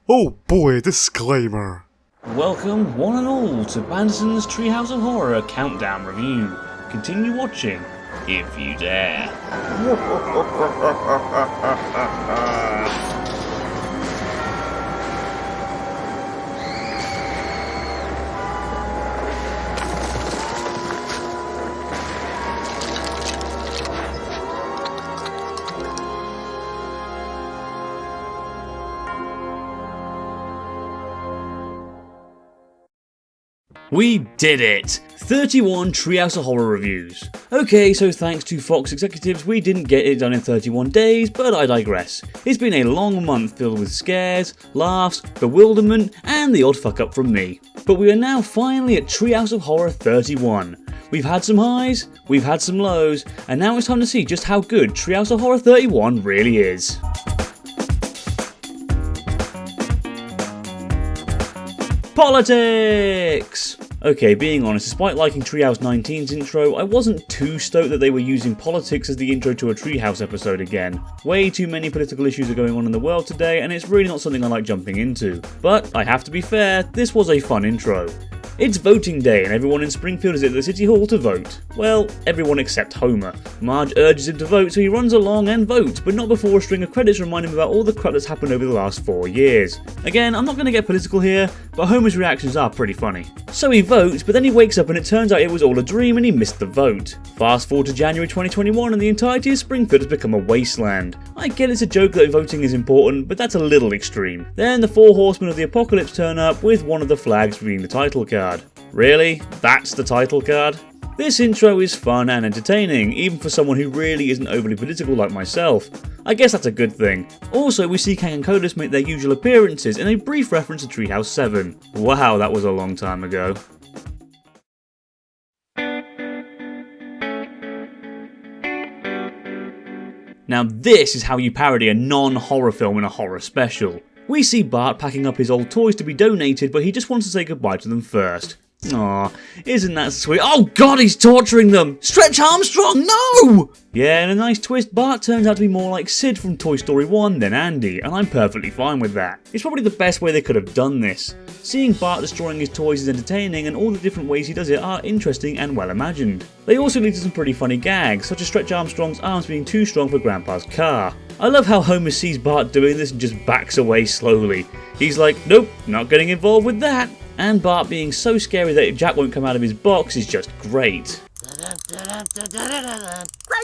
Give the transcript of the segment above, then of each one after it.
Oh boy, disclaimer. Welcome one and all to Banderson's Treehouse of Horror Countdown Review. Continue watching, if you dare. We did it! 31 Treehouse of Horror reviews. Okay, so thanks to Fox executives, we didn't get it done in 31 days, but I digress. It's been a long month filled with scares, laughs, bewilderment, and the odd fuck up from me. But we are now finally at Treehouse of Horror 31. We've had some highs, we've had some lows, and now it's time to see just how good Treehouse of Horror 31 really is. Politics! Okay, being honest, despite liking Treehouse 19's intro, I wasn't too stoked that they were using politics as the intro to a Treehouse episode again. Way too many political issues are going on in the world today, and it's really not something I like jumping into. But, I have to be fair, this was a fun intro. It's voting day and everyone in Springfield is at the City Hall to vote. Well, everyone except Homer. Marge urges him to vote, so he runs along and votes, but not before a string of credits remind him about all the crap that's happened over the last 4 years. Again, I'm not going to get political here, but Homer's reactions are pretty funny. So he votes, but then he wakes up and it turns out it was all a dream and he missed the vote. Fast forward to January 2021 and the entirety of Springfield has become a wasteland. I get it's a joke that voting is important, but that's a little extreme. Then the 4 horsemen of the apocalypse turn up with one of the flags being the title card. Really? That's the title card? This intro is fun and entertaining, even for someone who really isn't overly political like myself. I guess that's a good thing. Also, we see Kang and Kodos make their usual appearances in a brief reference to Treehouse 7. Wow, that was a long time ago. Now this is how you parody a non-horror film in a horror special. We see Bart packing up his old toys to be donated, but he just wants to say goodbye to them first. Aw, isn't that sweet? Oh god, he's torturing them! Stretch Armstrong, no! Yeah, in a nice twist, Bart turns out to be more like Sid from Toy Story 1 than Andy, and I'm perfectly fine with that. It's probably the best way they could have done this. Seeing Bart destroying his toys is entertaining, and all the different ways he does it are interesting and well imagined. They also lead to some pretty funny gags, such as Stretch Armstrong's arms being too strong for Grandpa's car. I love how Homer sees Bart doing this and just backs away slowly. He's like, nope, not getting involved with that. And Bart being so scary that Jack won't come out of his box is just great. Crank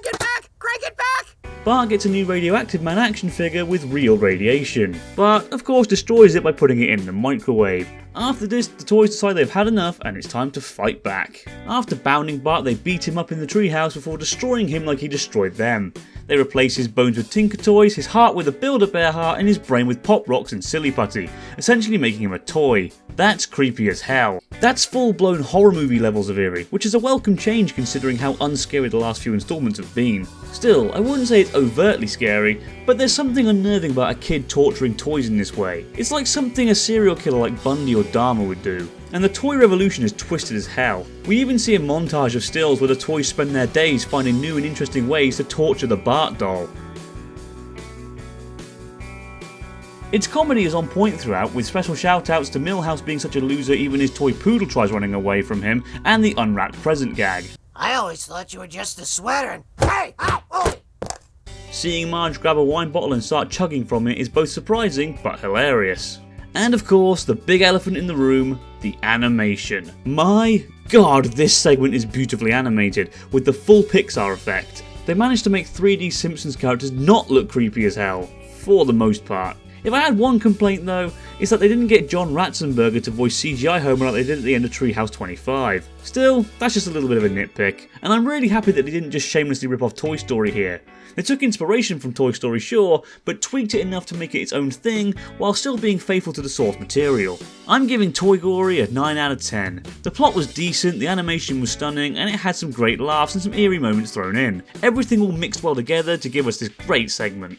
it back! Crank it back! Bart gets a new Radioactive Man action figure with real radiation. Bart, of course, destroys it by putting it in the microwave. After this, the toys decide they've had enough and it's time to fight back. After bounding Bart, they beat him up in the treehouse before destroying him like he destroyed them. They replace his bones with Tinker Toys, his heart with a Build-A-Bear heart, and his brain with Pop Rocks and Silly Putty, essentially making him a toy. That's creepy as hell. That's full-blown horror movie levels of eerie, which is a welcome change considering how unscary the last few installments have been. Still, I wouldn't say it's overtly scary, but there's something unnerving about a kid torturing toys in this way. It's like something a serial killer like Bundy or Dahmer would do. And the toy revolution is twisted as hell. We even see a montage of stills where the toys spend their days finding new and interesting ways to torture the Bart doll. Its comedy is on point throughout, with special shout-outs to Milhouse being such a loser even his toy poodle tries running away from him, and the unwrapped present gag. I always thought you were just a sweater and... Hey! Ow! Oh! Seeing Marge grab a wine bottle and start chugging from it is both surprising but hilarious. And of course, the big elephant in the room, the animation. My god, this segment is beautifully animated, with the full Pixar effect. They managed to make 3D Simpsons characters not look creepy as hell, for the most part. If I had one complaint though, it's that they didn't get John Ratzenberger to voice CGI Homer like they did at the end of Treehouse 25. Still, that's just a little bit of a nitpick, and I'm really happy that they didn't just shamelessly rip off Toy Story here. They took inspiration from Toy Story, sure, but tweaked it enough to make it its own thing, while still being faithful to the source material. I'm giving Toygory a 9 out of 10. The plot was decent, the animation was stunning, and it had some great laughs and some eerie moments thrown in. Everything all mixed well together to give us this great segment.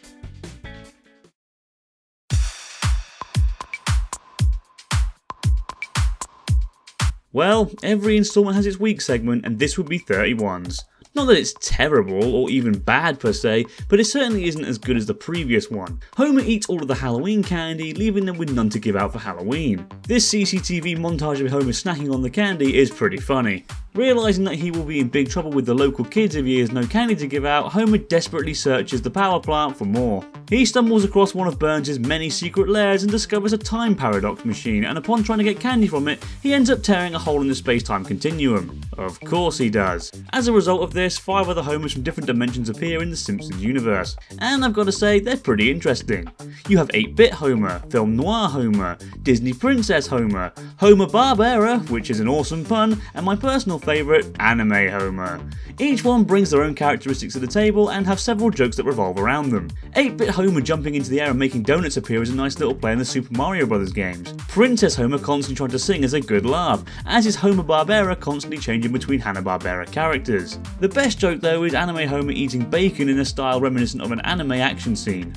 Well, every installment has its weak segment, and this would be 31's. Not that it's terrible or even bad per se, but it certainly isn't as good as the previous one. Homer eats all of the Halloween candy, leaving them with none to give out for Halloween. This CCTV montage of Homer snacking on the candy is pretty funny. Realising that he will be in big trouble with the local kids if he has no candy to give out, Homer desperately searches the power plant for more. He stumbles across one of Burns' many secret lairs and discovers a time paradox machine, and upon trying to get candy from it, he ends up tearing a hole in the space-time continuum. Of course he does. As a result of this, 5 other Homers from different dimensions appear in the Simpsons universe, and I've got to say, they're pretty interesting. You have 8-bit Homer, film noir Homer, Disney princess Homer, Huma-Barbera, which is an awesome pun, and my personal favourite, anime Homer. Each one brings their own characteristics to the table and have several jokes that revolve around them. 8-bit Homer jumping into the air and making donuts appear is a nice little play in the Super Mario Bros. Games. Princess Homer constantly trying to sing is a good laugh, as is Homer-Barbera constantly changing between Hanna-Barbera characters. The best joke though is anime Homer eating bacon in a style reminiscent of an anime action scene.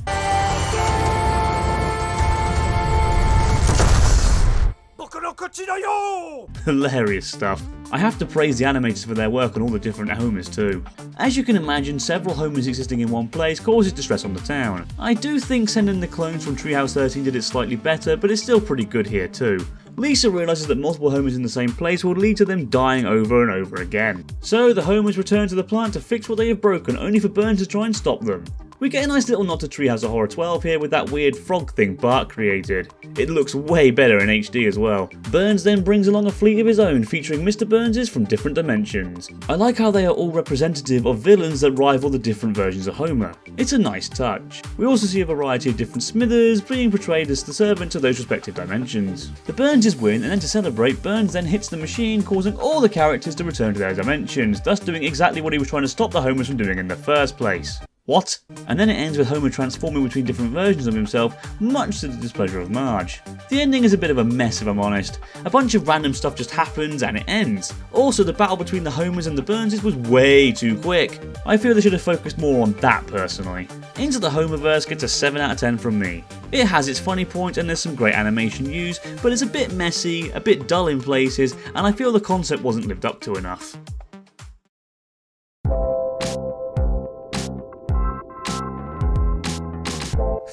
Hilarious stuff. I have to praise the animators for their work on all the different Homers too. As you can imagine, several Homers existing in one place causes distress on the town. I do think sending the clones from Treehouse 13 did it slightly better, but it's still pretty good here too. Lisa realises that multiple Homers in the same place will lead to them dying over and over again. So the Homers return to the plant to fix what they have broken, only for Burns to try and stop them. We get a nice little nod to Treehouse of Horror 12 here with that weird frog thing Bart created. It looks way better in HD as well. Burns then brings along a fleet of his own featuring Mr. Burns' from different dimensions. I like how they are all representative of villains that rival the different versions of Homer. It's a nice touch. We also see a variety of different Smithers being portrayed as the servants of those respective dimensions. The Burns' win, and then to celebrate, Burns then hits the machine, causing all the characters to return to their dimensions, thus doing exactly what he was trying to stop the Homers from doing in the first place. What? And then it ends with Homer transforming between different versions of himself, much to the displeasure of Marge. The ending is a bit of a mess if I'm honest. A bunch of random stuff just happens and it ends. Also, the battle between the Homers and the Burnses was way too quick. I feel they should have focused more on that personally. Into the Homoverse gets a 7 out of 10 from me. It has its funny points and there's some great animation used, but it's a bit messy, a bit dull in places, and I feel the concept wasn't lived up to enough.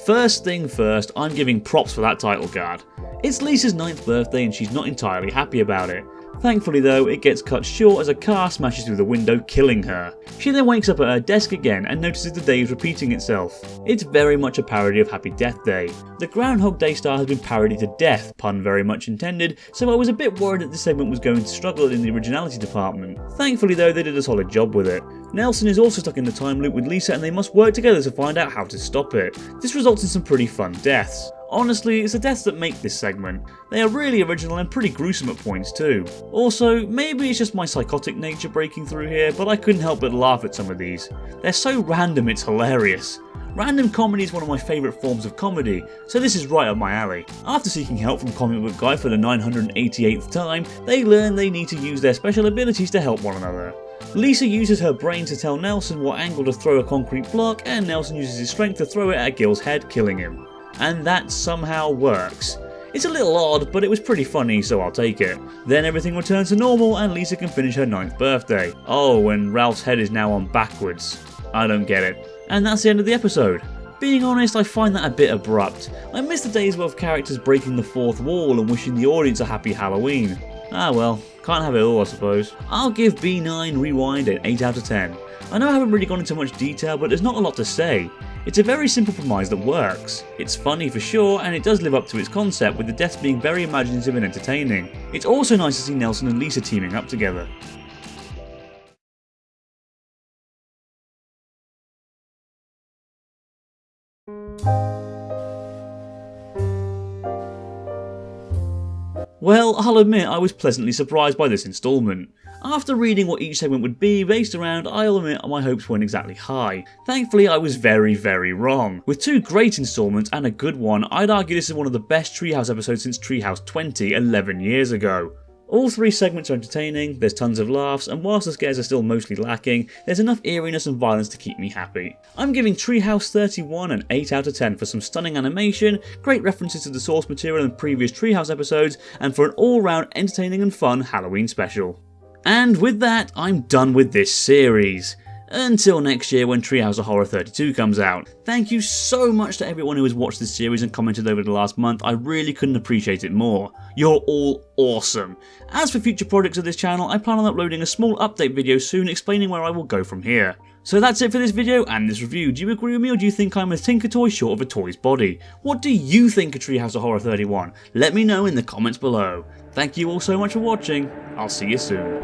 First thing first, I'm giving props for that title card. It's Lisa's 9th birthday and she's not entirely happy about it. Thankfully though, it gets cut short as a car smashes through the window, killing her. She then wakes up at her desk again and notices the day is repeating itself. It's very much a parody of Happy Death Day. The Groundhog Day star has been parodied to death, pun very much intended, so I was a bit worried that this segment was going to struggle in the originality department. Thankfully though, they did a solid job with it. Nelson is also stuck in the time loop with Lisa and they must work together to find out how to stop it. This results in some pretty fun deaths. Honestly, it's the deaths that make this segment. They are really original and pretty gruesome at points too. Also, maybe it's just my psychotic nature breaking through here, but I couldn't help but laugh at some of these. They're so random it's hilarious. Random comedy is one of my favourite forms of comedy, so this is right up my alley. After seeking help from Comic Book Guy for the 988th time, they learn they need to use their special abilities to help one another. Lisa uses her brain to tell Nelson what angle to throw a concrete block, and Nelson uses his strength to throw it at Gil's head, killing him. And that somehow works. It's a little odd, but it was pretty funny, so I'll take it. Then everything returns to normal and Lisa can finish her 9th birthday. Oh, and Ralph's head is now on backwards. I don't get it. And that's the end of the episode. Being honest, I find that a bit abrupt. I miss the days of characters breaking the fourth wall and wishing the audience a happy Halloween. Ah well, can't have it all I suppose. I'll give B9 Rewind an 8 out of 10. I know I haven't really gone into much detail, but there's not a lot to say. It's a very simple premise that works. It's funny for sure, and it does live up to its concept, with the deaths being very imaginative and entertaining. It's also nice to see Nelson and Lisa teaming up together. Well, I'll admit I was pleasantly surprised by this instalment. After reading what each segment would be based around, I'll admit my hopes weren't exactly high. Thankfully I was very wrong. With 2 great instalments and a good one, I'd argue this is one of the best Treehouse episodes since Treehouse 20, 11 years ago. All 3 segments are entertaining, there's tons of laughs, and whilst the scares are still mostly lacking, there's enough eeriness and violence to keep me happy. I'm giving Treehouse 31 an 8 out of 10 for some stunning animation, great references to the source material and previous Treehouse episodes, and for an all-round entertaining and fun Halloween special. And with that, I'm done with this series. Until next year when Treehouse of Horror 32 comes out. Thank you so much to everyone who has watched this series and commented over the last month. I really couldn't appreciate it more. You're all awesome. As for future projects of this channel, I plan on uploading a small update video soon explaining where I will go from here. So that's it for this video and this review. Do you agree with me or do you think I'm a Tinker Toy short of a toy's body? What do you think of Treehouse of Horror 31? Let me know in the comments below. Thank you all so much for watching. I'll see you soon.